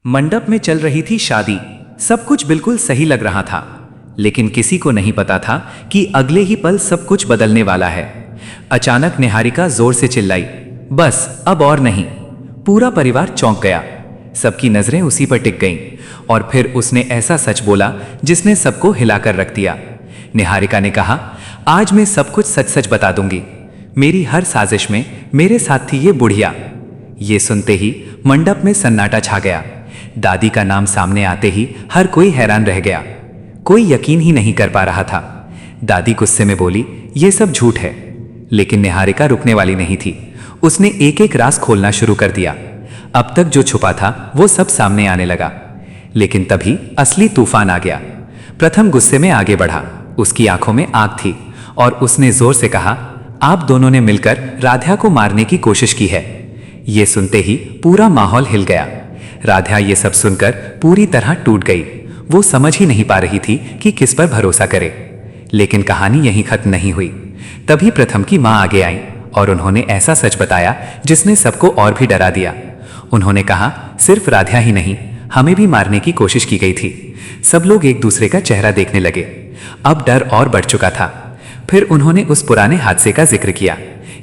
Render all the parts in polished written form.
मंडप में चल रही थी शादी। सब कुछ बिल्कुल सही लग रहा था, लेकिन किसी को नहीं पता था कि अगले ही पल सब कुछ बदलने वाला है। अचानक निहारिका जोर से चिल्लाई, बस अब और नहीं। पूरा परिवार चौंक गया। सबकी नजरें उसी पर टिक गईं और फिर उसने ऐसा सच बोला जिसने सबको हिलाकर रख दिया। निहारिका ने कहा, आज मैं सब कुछ सच सच बता दूंगी। मेरी हर साजिश में मेरे साथ थी ये बुढ़िया। ये सुनते ही मंडप में सन्नाटा छा गया। दादी का नाम सामने आते ही हर कोई हैरान रह गया। कोई यकीन ही नहीं कर पा रहा था। दादी गुस्से में बोली, ये सब झूठ है। लेकिन निहारिका रुकने वाली नहीं थी। उसने एक एक राज खोलना शुरू कर दिया। अब तक जो छुपा था वो सब सामने आने लगा। लेकिन तभी असली तूफान आ गया। प्रथम गुस्से में आगे बढ़ा। उसकी आंखों में आग थी और उसने जोर से कहा, आप दोनों ने मिलकर राधा को मारने की कोशिश की है। ये सुनते ही पूरा माहौल हिल गया। राधा ये सब सुनकर पूरी तरह टूट गई। वो समझ ही नहीं पा रही थी कि किस पर भरोसा करे। लेकिन कहानी यहीं खत्म नहीं हुई। तभी प्रथम की मां आगे आई और उन्होंने ऐसा सच बताया जिसने सबको और भी डरा दिया। उन्होंने कहा, सिर्फ राधा ही नहीं, हमें भी मारने की कोशिश की गई थी। सब लोग एक दूसरे का चेहरा देखने लगे। अब डर और बढ़ चुका था। फिर उन्होंने उस पुराने हादसे का जिक्र किया।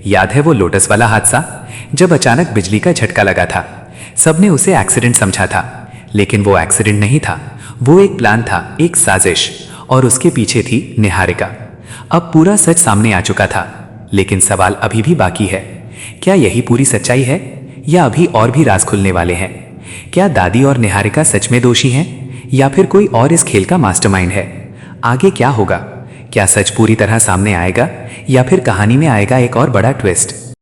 याद है वो लोटस वाला हादसा, जब अचानक बिजली का झटका लगा था। सबने उसे एक्सीडेंट समझा था, लेकिन वो एक्सीडेंट नहीं था। वो एक प्लान था, एक साजिश, और उसके पीछे थी निहारिका। अब पूरा सच सामने आ चुका था, लेकिन सवाल अभी भी बाकी है। क्या यही पूरी सच्चाई है, या अभी और भी राज खुलने वाले हैं? क्या दादी और निहारिका सच में दोषी हैं, या फिर कोई और इस खेल का मास्टरमाइंड है? आगे क्या होगा? क्या सच पूरी तरह सामने आएगा, या फिर कहानी में आएगा एक और बड़ा ट्विस्ट?